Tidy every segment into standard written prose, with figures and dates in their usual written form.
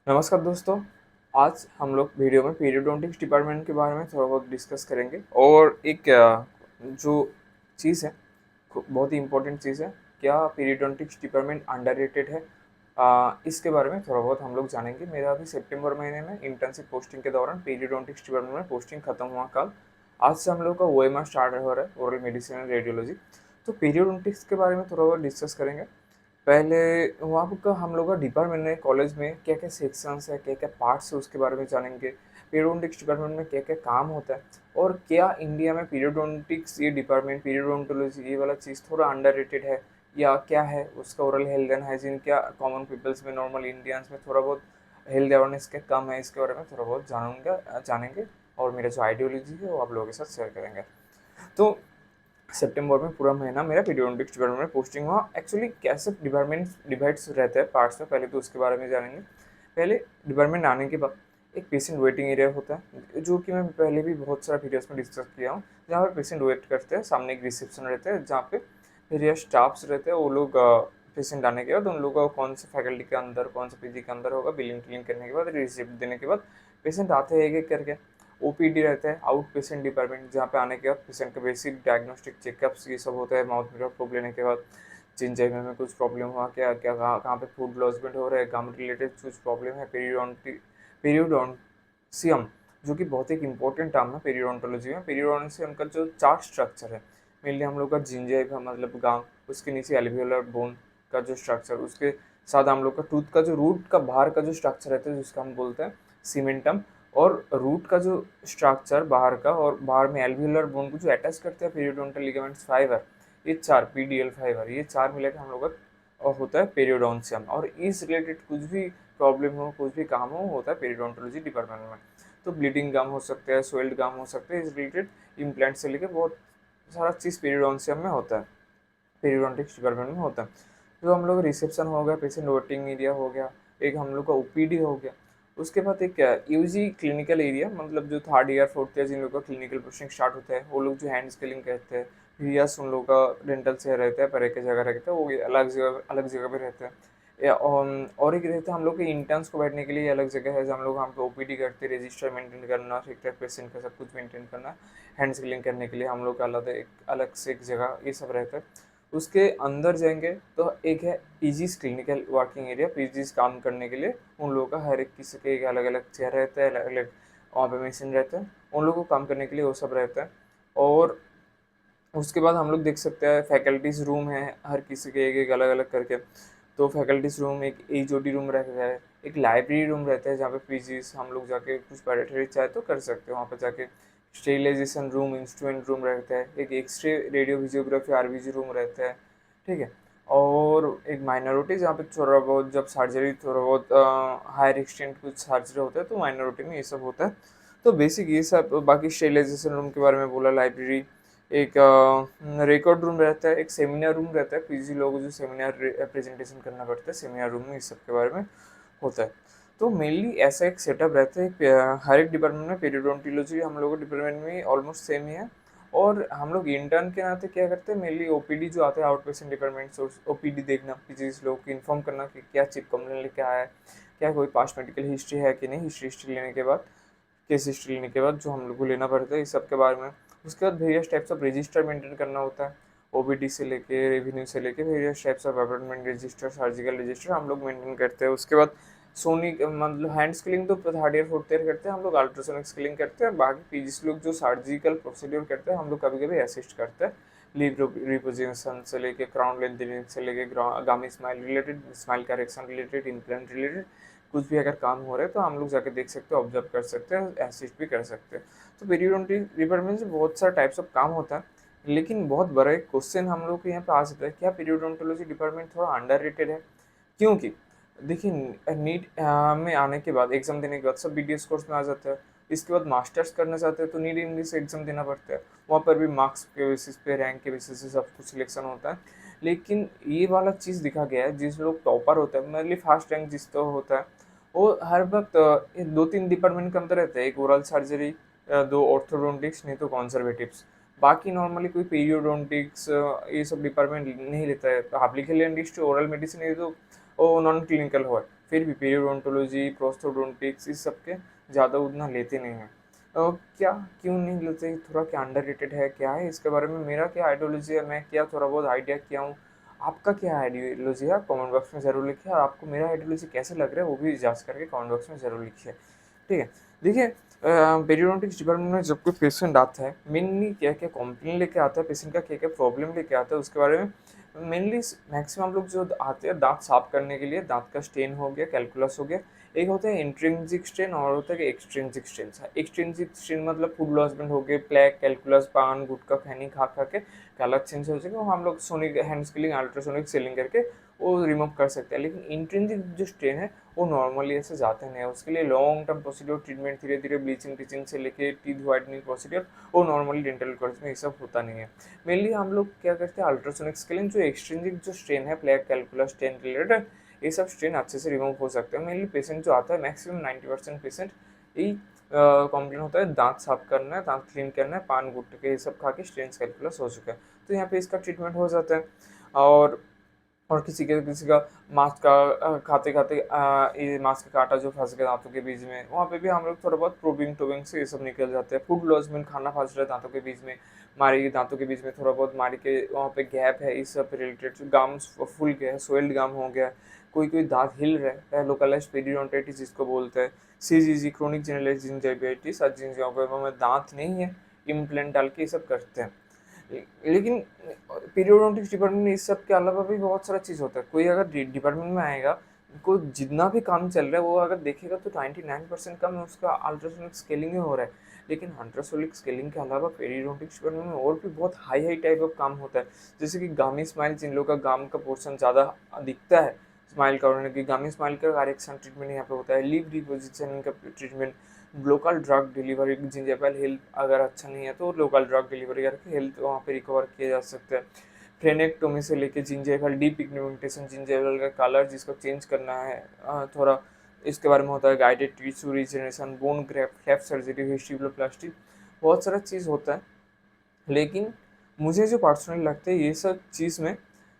नमस्कार दोस्तों। आज हम लोग वीडियो में पीरियोडोंटिक्स डिपार्टमेंट के बारे में थोड़ा बहुत डिस्कस करेंगे और एक जो चीज़ है बहुत ही इम्पोर्टेंट चीज़ है। क्या पीरियोडोंटिक्स डिपार्टमेंट अंडररेटेड है? इसके बारे में थोड़ा बहुत हम लोग जानेंगे। मेरा अभी सितंबर महीने में इंटर्नशिप पोस्टिंग के दौरान पीरियोडोंटिक्स डिपार्टमेंट में पोस्टिंग खत्म हुआ कल। आज से हम लोग का ओएमआर स्टार्ट हो रहा है, ओरल मेडिसिन एंड रेडियोलॉजी। तो पीरियोडोंटिक्स के बारे में थोड़ा बहुत डिस्कस करेंगे। पहले वहाँ का हम लोग का डिपार्टमेंट में कॉलेज में क्या क्या सेक्शंस है, क्या क्या पार्ट्स है, उसके बारे में जानेंगे। पीरियोडोंटिक्स डिपार्टमेंट में क्या क्या काम होता है और क्या इंडिया में पीरियोडोंटिक्स ये डिपार्टमेंट पीरियोडोंटोलॉजी ये वाला चीज़ थोड़ा अंडररेटेड है या क्या है उसका। ओरल हेल्थ एंड हाइजीन क्या कॉमन पीपल्स में, नॉर्मल इंडियंस में थोड़ा बहुत हेल्थ अवेयरनेस क्या कम है, इसके बारे में थोड़ा बहुत जानेंगे। और मेरा जो आइडियोलॉजी है वो आप लोगों के साथ शेयर करेंगे। तो सितंबर में पूरा महीना मेरा पीरियोडिक्स डिपार्टमेंट में पोस्टिंग हुआ। एक्चुअली कैसे डिपार्टमेंट डिवाइड्स रहते हैं पार्ट्स में, पहले तो उसके बारे में जानेंगे। पहले डिपार्टमेंट आने के बाद एक पेशेंट वेटिंग एरिया होता है, जो कि मैं पहले भी बहुत सारा वीडियोस में डिस्कस किया हूँ, जहाँ पर पेशेंट वेट करते हैं। सामने एक रिसेप्शन रहता है जहाँ पे फिर स्टाफ्स रहते हैं, वो लोग पेशेंट आने के बाद उन लोगों का कौन से फैकल्टी के अंदर कौन सा पीजी के अंदर होगा, बिलिंग टिलिंग करने के बाद रिसिप्ट देने के बाद पेशेंट आते हैं एक एक करके। ओपीडी रहता है, आउट पेशेंट डिपार्टमेंट, जहाँ पे आने के बाद पेशेंट का बेसिक डायग्नोस्टिक चेकअप्स ये सब होता है। माउथ मिरर प्रोब लेने के बाद चिंजाइमे में कुछ प्रॉब्लम हुआ क्या, क्या कहाँ पे फूड लॉसमेंट हो रहा है, गम रिलेटेड कुछ प्रॉब्लम है। पीरियोडोंसियम, जो कि बहुत एक इंपॉर्टेंट टर्म है पीरियोडोंटोलॉजी में। पीरियोडोंसियम का जो चार्ट स्ट्रक्चर है, मेनली हम लोग का जिंजाइवा मतलब गाम, उसके नीचे एल्वियोलर बोन का जो स्ट्रक्चर, उसके साथ हम लोग का टूथ का जो रूट का बाहर का जो स्ट्रक्चर रहता है जिसका हम बोलते हैं सीमेंटम, और रूट का जो स्ट्रक्चर बाहर का, और बाहर में एल्वियोलर बोन को जो अटैच करते हैं पीरियोडोंटल लिगामेंट्स फाइबर, ये चार पीडीएल फाइबर, ये चार मिलकर हम लोग का होता है पेरियोडोंसियम। और इस रिलेटेड कुछ भी प्रॉब्लम हो, कुछ भी काम हो, होता है पेरियोडोंटोलॉजी डिपार्टमेंट में। तो ब्लीडिंग गम हो सकते हैं, स्वेल्ड गम हो सकते हैं, इस रिलेटेड इम्प्लांट से लेकर बहुत सारा चीज़ पेरियोडोंसियम में होता है, पेरियोडोंटिक्स डिपार्टमेंट में होता है। जो हम लोग रिसेप्शन हो गया, पेशेंट वेटिंग एरिया हो गया, एक हम लोग का ओपीडी हो गया। उसके बाद एक यूजी क्लिनिकल एरिया, मतलब जो थर्ड ईयर फोर्थ ईयर जिन लोग का क्लिनिकल पोस्टिंग स्टार्ट होता है, वो लोग जो हैंड स्किलिंग कहते हैं, यस उन लोग का डेंटल से रहता है, पर एक जगह रहता है, वो अलग जगह पे रहता है। और एक रहता है हम लोग के इंटर्न्स को बैठने के लिए अलग जगह है, जहाँ हम लोग हम पे ओपीडी करते हैं, रजिस्टर मेंटेन करना, ठीक ठाक पेशेंट का सब कुछ मेंटेन करना, हैंड स्किलिंग करने के लिए हम लोग का अलग से एक जगह ये सब रहता है। उसके अंदर जाएंगे तो एक है PGs clinical working area, PGs काम करने के लिए उन लोगों का हर एक किसी के एक अलग अलग चेयर रहता है, अलग अलग वहाँ पे मशीन रहता है, उन लोगों को काम करने के लिए वो सब रहता है। और उसके बाद हम लोग देख सकते हैं फैकल्टीज रूम है, हर किसी के एक एक अलग अलग करके। तो फैकल्टीज रूम, एक एचओडी रूम रहता है, एक लाइब्रेरी रूम रहता है जहाँ पे पीजीज हम लोग जाके कुछ पढ़े चाहे तो कर सकते हैं वहाँ पर जाके। स्टेरिलाइजेशन रूम, इंस्ट्रूमेंट रूम रहता है, एक एक्सरे रेडियो विजियोग्राफी आरवीजी रूम रहता है, ठीक है। और एक माइनॉरिटी जहाँ पे थोड़ा बहुत जब सर्जरी थोड़ा बहुत हायर एक्सटेंट कुछ सर्जरी होता है तो माइनॉरिटी में ये सब होता है। तो बेसिक ये सब। बाकी स्टेरिलाइजेशन रूम के बारे में बोला, लाइब्रेरी, एक रिकॉर्ड रूम रहता है, एक सेमिनार रूम रहता है, पीजी लोग जो सेमिनार प्रेजेंटेशन करना पड़ता है सेमिनार रूम में, इस सब के बारे में होता है। तो मेनली ऐसा एक सेटअप रहता है हर एक डिपार्टमेंट में। पेरियोडोंटोलॉजी हम लोगों के डिपार्टमेंट में ऑलमोस्ट सेम ही है। और हम लोग इंटर्न के नाते क्या करते हैं, मेनली ओपीडी जो आता है आउट पेशेंट डिपार्टमेंट से, ओपीडी देखना, पीजीज लोग को इन्फॉर्म करना कि क्या चिप कंप्लेन लेके आया है, क्या कोई पास्ट मेडिकल हिस्ट्री है कि नहीं, हिस्ट्री लेने के बाद, केस हिस्ट्री लेने के बाद जो हम लोग को लेना पड़ता है इस सब के बारे में। उसके बाद various types of register maintain करना होता है, ओबीडी से लेके रेवेन्यू से लेके various types of appointment register, surgical register हम लोग मेंटेन करते हैं। उसके बाद सोनी मतलब हैंड स्किलिंग तो थर्ड ईयर फोर्थ ईयर करते हैं हम लोग, अल्ट्रासोनिक स्किलिंग करते हैं। बाकी पीजीस लोग जो सर्जिकल प्रोसीड्योर करते हैं हम लोग कभी कभी असिस्ट करते हैं, लीव रिपोजिशन से लेके क्राउन लेंथनिंग से लेके गामी smile related, smile correction related, implant related कुछ भी अगर काम हो रहा है तो हम लोग जाके देख सकते हैं, ऑब्जर्व कर सकते हैं, असिस्ट भी कर सकते हैं। तो पीरियोडोंटिक डिपार्टमेंट से बहुत सारा टाइप्स ऑफ काम होता है। लेकिन बहुत बड़ा एक क्वेश्चन हम लोग के यहाँ पे आ सकता है, क्या पीरियोडोंटोलॉजी डिपार्टमेंट थोड़ा अंडररेटेड है? क्योंकि देखिए, नीट में आने के बाद, एग्जाम देने के बाद सब बीडीएस कोर्स में आ जाता है। इसके बाद मास्टर्स करना चाहते हैं तो नीट इंग्लिश एग्जाम देना पड़ता है, वहाँ पर भी मार्क्स के बेसिस पे, रैंक के बेसिस से सब कुछ सिलेक्शन होता है। लेकिन ये वाला चीज़ दिखा गया है, जिस लोग टॉपर होता है, मेनली फर्स्ट रैंक जिस तो होता है, वो हर वक्त दो तीन डिपार्टमेंट के अंदर रहता है, एक ओरल सर्जरी, दो ऑर्थोडोंटिक्स, नहीं तो कॉन्जर्वेटिव्स। बाकी नॉर्मली कोई पीरियोडोंटिक्स ये सब डिपार्टमेंट नहीं रहता है। हार्डली खेलेंडिस्ट ओरल मेडिसिन ये तो वो नॉन क्लिनिकल हुआ है। फिर भी पेरियोडोंटोलॉजी, प्रोस्थोडोंटिक्स इस सब के ज़्यादा उतना लेते नहीं हैं। क्या क्यों नहीं लेते, थोड़ा क्या अंडररेटेड है, क्या है इसके बारे में मेरा क्या आइडियोलॉजी है, मैं क्या थोड़ा बहुत आइडिया किया हूँ, आपका क्या आइडियोलॉजी है, कमेंट बॉक्स में ज़रूर लिखिए। और आपको मेरा आइडियोलॉजी कैसे लग रहा है वो भी जांच करके कमेंट बॉक्स में ज़रूर लिखिए। ठीक है, देखिए पेरियोडोंटिक्स डिपार्टमेंट में जब कोई पेशेंट आता है, मेनली क्या क्या कंप्लेन लेके आता है, पेशेंट का क्या क्या प्रॉब्लम लेके आता है उसके बारे में मेनली मैक्सिमम लोग जो आते हैं दांत साफ करने के लिए, दांत का स्टेन हो गया, कैलकुलस हो गया। एक होता है इंट्रिंसिक स्ट्रेन और होता है एक्सट्रिंसिक स्ट्रेन। एक्सट्रिंसिक स्ट्रेन मतलब फूड लॉसमेंट हो गए, प्लेक, कैलकुलस, पान गुटखा खैनी खा खा के कलर चेंज हो जाएगा, वो हम लोग sonic hand scaling ultrasonic selling करके वो रिमूव कर सकते हैं। लेकिन इंट्रिंसिक जो स्ट्रेन है वो नॉर्मली ऐसे जाते नहीं है, उसके लिए लॉन्ग टर्म प्रोसीड्योर ट्रीटमेंट, धीरे धीरे ब्लीचिंग टीचिंग से लेके टीथ व्हाइटनिंग प्रोसीड्योर, वो नॉर्मली डेंटल कॉलेज में ये सब होता नहीं है। मेनली हम लोग क्या करते हैं, अल्ट्रासोनिक स्केलिंग जो एक्सट्रिंसिक जो स्ट्रेन है, प्लेक, कैलकुलस, स्टेन रिलेटेड, ये सब स्ट्रेन अच्छे से रिमूव हो सकते हैं। मेनली पेशेंट जो आता है मैक्सिमम 90% पेशेंट यही कंप्लेन होता है, दांत साफ करना है, दांत क्लीन करना है, पान गुटखे ये सब खा के स्ट्रेन कैलकुलस हो चुका है, तो यहाँ पे इसका ट्रीटमेंट हो जाता है। और किसी का मांस का खाते खाते ये मांस का कांटा जो फंस गया दांतों के बीच में, वहाँ पे भी हम लोग थोड़ा बहुत प्रोबिंग टोबिंग से ये सब निकल जाते हैं। फूड लॉसमेंट, खाना फंस रहा है दांतों के बीच में, मारी दांतों के बीच में थोड़ा बहुत मारी के वहाँ पे गैप है, इस सब रिलेटेड जो गाम फूल गया है, सोइल्ड गाम हो गया, कोई कोई दांत हिल रहा है, लोकलाइज पेरियोडोंटाइटिस जिसको बोलते हैं, सीजीजी क्रोनिक जेनिकुलर जिंजाइटिस, जिन में दांत नहीं है, इम्प्लांट डाल के ये सब करते हैं। लेकिन पीरियोडोंटिक्स डिपार्टमेंट में इस सब के अलावा भी बहुत सारा चीज़ होता है। कोई अगर डिपार्टमेंट में आएगा, को जितना भी काम चल रहा है वो अगर देखेगा तो 99% काम में उसका अल्ट्रासोनिक स्केलिंग ही हो रहा है। लेकिन अल्ट्रासोनिक स्केलिंग के अलावा पेरियोडोंटिक्स डिपार्टमेंट में और भी बहुत हाई हाई टाइप ऑफ काम होता है। जैसे कि गामी स्माइल, जिन लोगों का गाम का पोर्शन ज़्यादा दिखता है स्माइल करने की, गामी स्माइल का करेक्शन ट्रीटमेंट यहाँ पे होता है। लिप रिपोजिशन का treatment, local drug delivery, gingival health अगर अच्छा नहीं है तो लोकल ड्रग डिलीवरी करके हेल्थ वहाँ पे रिकवर किया जा सकता है। फ्रेनेक्टोमी से लेके जिंजेबल डीपिगमेंटेशन, जिंजेबल का कलर जिसको चेंज करना है थोड़ा, इसके बारे में होता है। Guided tissue regeneration, bone graft, cleft surgery, vestibuloplasty, बहुत सारा चीज़ होता है। लेकिन मुझे जो पर्सनली लगता है ये सब चीज़ में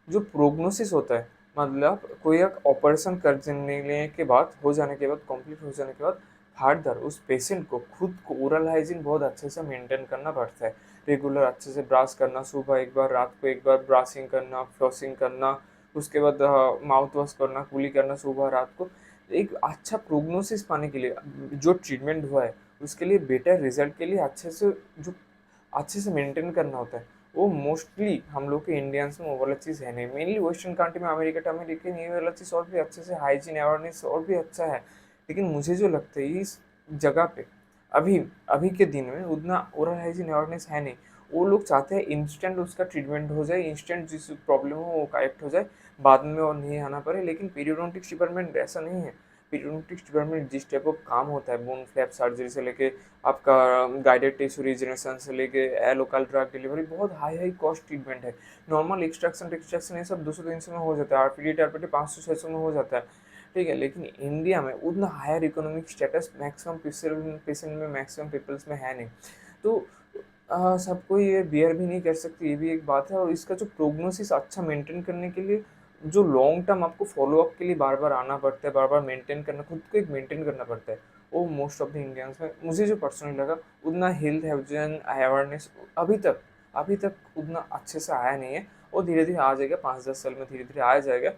जो प्रोग्नोसिस होता है, मतलब कोई एक ऑपरेशन करने के बाद, हो जाने के बाद, कंप्लीट हो जाने के बाद फर्दर उस पेशेंट को खुद को ओरल हाइजीन बहुत अच्छे से मेंटेन करना पड़ता है। रेगुलर अच्छे से ब्रश करना, सुबह एक बार, रात को एक बार, ब्रशिंग करना, फ्लॉसिंग करना, उसके बाद माउथ वॉश करना, कुली करना सुबह रात को। एक अच्छा प्रोग्नोसिस पाने के लिए जो ट्रीटमेंट हुआ है उसके लिए बेटर रिजल्ट के लिए अच्छे से मेंटेन करना होता है, वो मोस्टली हम लोग के इंडियंस में वो वाला चीज़ है नहीं। मेनली वेस्टर्न कंट्री में, अमेरिका में, लेकिन ये वाला चीज़ और भी अच्छे से हाइजीन अवेयरनेस और भी अच्छा है। लेकिन मुझे जो लगता है इस जगह पे अभी अभी के दिन में उतना ओरल हाइजीन अवेयरनेस है नहीं। वो लोग चाहते हैं इंस्टेंट उसका ट्रीटमेंट हो जाए, इंस्टेंट जिस प्रॉब्लम हो वो करेक्ट हो जाए, बाद में और नहीं आना पड़े। लेकिन पीरियोडोंटिक्स डिपार्टमेंट ऐसा नहीं है। पीरियोडोंटिक्स डिपार्टमेंट जिस टाइप ऑफ काम होता है, बोन फ्लैप सर्जरी से लेके आपका गाइडेड टिश्यू रिजेनरेशन से लेके लोकल ड्रग डिलीवरी, बहुत हाई हाई कॉस्ट ट्रीटमेंट है। नॉर्मल एक्सट्रैक्शन ये सब 200-300 में हो जाता है, आरपीडी टारपीडी 500-600 में हो जाता है। ठीक है, लेकिन इंडिया में उतना higher economic status maximum patient में, मैक्सिमम पीपल्स में है नहीं। तो सबको ये बियर भी नहीं कर सकती, ये भी एक बात है। और इसका जो प्रोग्नोसिस अच्छा मेंटेन करने के लिए जो लॉन्ग टर्म आपको फॉलो अप के लिए बार बार आना पड़ता है, बार बार मेंटेन करना, खुद को एक मेंटेन करना पड़ता है, वो मोस्ट ऑफ द इंडियंस में मुझे जो पर्सनली लगा उतना हेल्थ हाइजीन अवेयरनेस अभी तक उतना अच्छे से आया नहीं है। वो धीरे धीरे आ जाएगा, 5-10 साल में धीरे धीरे आ जाएगा।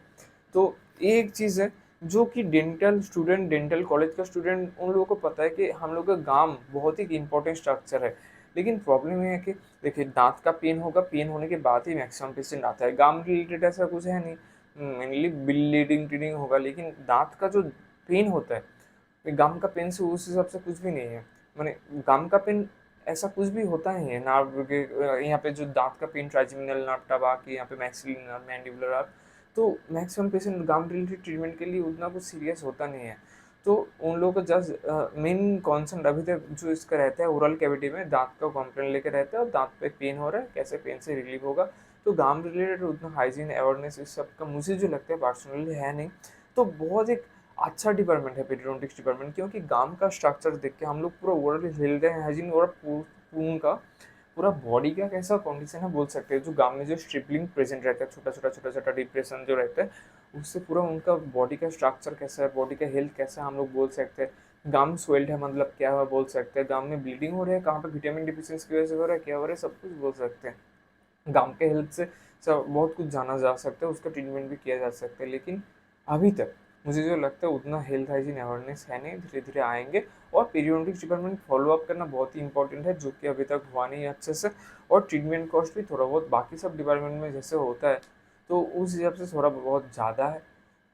तो ये एक चीज़ है जो कि डेंटल स्टूडेंट, डेंटल कॉलेज का स्टूडेंट, उन लोगों को पता है कि हम लोग का गाम बहुत ही इंपॉर्टेंट स्ट्रक्चर है। लेकिन प्रॉब्लम ये है कि देखिए दांत का पेन होगा, पेन होने के बाद ही मैक्सिमम पेशेंट आता है। गाम रिलेटेड ऐसा कुछ है नहीं, मेनली ब्लीडिंग टीडिंग होगा, लेकिन दांत का जो पेन होता है, गाम का पेन से उस हिसाब से कुछ भी नहीं है। मैंने गाम का पेन ऐसा कुछ भी होता ही है नर्व के यहाँ पे जो दांत का पेन, ट्राइजेमिनल नर्व टबा के यहाँ पे मैक्सिलरी नर्व, मैंडिबुलर नर्व, तो मैक्सिमम पेशेंट गाम रिलेटेड ट्रीटमेंट के लिए उतना कुछ सीरियस होता नहीं है। तो उन लोगों का जस्ट मेन कॉन्सर्न अभी तक जो इसका रहता है, ओरल कैविटी में दांत का कंप्लेंट लेकर रहता है और दांत पे पेन हो रहा है, कैसे पेन से रिलीव होगा। तो गाम रिलेटेड उतना हाइजीन अवेयरनेस इस सब का मुझे जो लगता है पर्सनली है नहीं। तो बहुत एक अच्छा डिपार्टमेंट है पेरियोडोंटिक्स डिपार्टमेंट, क्योंकि गाम का स्ट्रक्चर देख के हम लोग पूरा ओरल हेल्थ हाइजीन और उनका पूरा बॉडी का कैसा कंडीशन है बोल सकते हैं। जो गाम में जो स्ट्रिपलिंग प्रेजेंट रहता है, छोटा छोटा डिप्रेशन जो रहता है, उससे पूरा उनका बॉडी का स्ट्रक्चर कैसा है, बॉडी का हेल्थ कैसा है हम लोग बोल सकते हैं। गम स्वेल्ड है मतलब क्या हुआ बोल सकते हैं, गम में ब्लीडिंग हो रहा है, कहाँ पे विटामिन डिफिशियंसी की वजह से हो रहा है, क्या हो रहा है, सब कुछ बोल सकते हैं। गाँव के हेल्थ से सब बहुत कुछ जाना जा सकता है, उसका ट्रीटमेंट भी किया जा सकता है। लेकिन अभी तक मुझे जो लगता है उतना हेल्थ हाइजीन अवेयरनेस है नहीं, धीरे धीरे आएंगे। और पीरियोडिक डिपार्टमेंट फॉलो अप करना बहुत ही इंपॉर्टेंट है, जो कि अभी तक हुआ नहीं है अच्छे से। और ट्रीटमेंट कॉस्ट भी थोड़ा बहुत बाकी सब डिपार्टमेंट में जैसे होता है तो उस हिसाब से थोड़ा बहुत ज़्यादा है।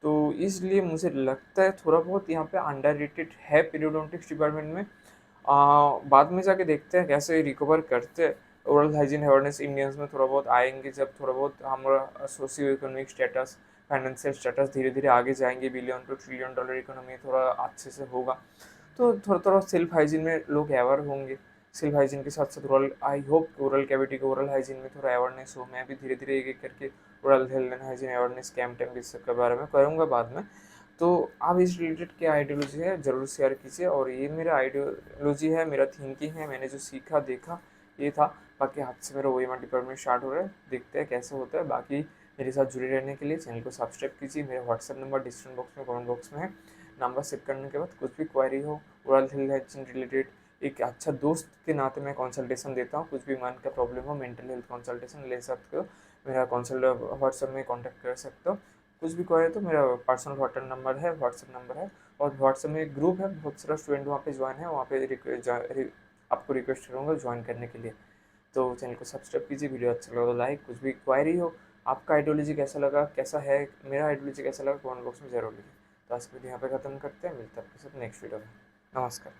तो इसलिए मुझे लगता है थोड़ा बहुत यहाँ पे अंडर है पीरियोडोंटिक्स डिपार्टमेंट में। बाद में जाके देखते हैं कैसे रिकवर करते हैं। ओरल हाइजीन अवेयरनेस इंडियंस में थोड़ा बहुत आएंगे, जब थोड़ा बहुत हमारा socio economic status, financial status धीरे धीरे आगे जाएंगे, billion two trillion dollar economy थोड़ा अच्छे से होगा, तो थोड़ा थोड़ा सेल्फ हाइजीन में लोग अवेयर होंगे। सेल्फ हाइजीन के साथ साथ oral, I hope oral cavity को ओरल हाइजीन में थोड़ा अवेयरनेस हो। मैं भी धीरे धीरे एक एक करके oral health and hygiene awareness camp temp इस सब के बारे में करूँगा बाद में। तो आप इस रिलेटेड क्या आइडियोलॉजी है ज़रूर शेयर कीजिए। और ये मेरा आइडियोलॉजी है, मेरा थिंकिंग है, मैंने जो सीखा देखा ये था। बाकी हाथ से मेरा OMR डिपार्टमेंट स्टार्ट हो रहा है, देखते हैं कैसे होता है। बाकी मेरे साथ जुड़े रहने के लिए चैनल को सब्सक्राइब कीजिए। मेरा व्हाट्सएप नंबर डिस्क्रिप्शन बॉक्स में कमेंट बॉक्स में है। नंबर सेव करने के बाद कुछ भी क्वारी हो ओरल हेल्थ हाइजीन रिलेटेड, एक अच्छा दोस्त के नाते मैं कंसल्टेशन देता हूँ। कुछ भी मन का प्रॉब्लम हो, मेंटल हेल्थ कंसल्टेशन ले सकते हो, मेरा कंसल्ट व्हाट्सएप में कॉन्टैक्ट कर सकते हो। कुछ भी क्वेरी तो मेरा पर्सनल व्हाट्सएप नंबर है। और व्हाट्सएप में एक ग्रुप है, बहुत सारा स्टूडेंट वहाँ पे ज्वाइन है, वहाँ पे आपको रिक्वेस्ट करूँगा ज्वाइन करने के लिए। तो चैनल को सब्सक्राइब कीजिए, वीडियो अच्छा लगा तो लाइक। कुछ भी क्वारी हो, आपका आइडियोलॉजी कैसा लगा, कैसा है, मेरा आइडियोलॉजी कैसा लगा, कमेंट बॉक्स में जरूर लिखिए। तो आज की वीडियो यहाँ पे खत्म करते हैं, मिलते हैं आपके साथ नेक्स्ट वीडियो में। नमस्कार।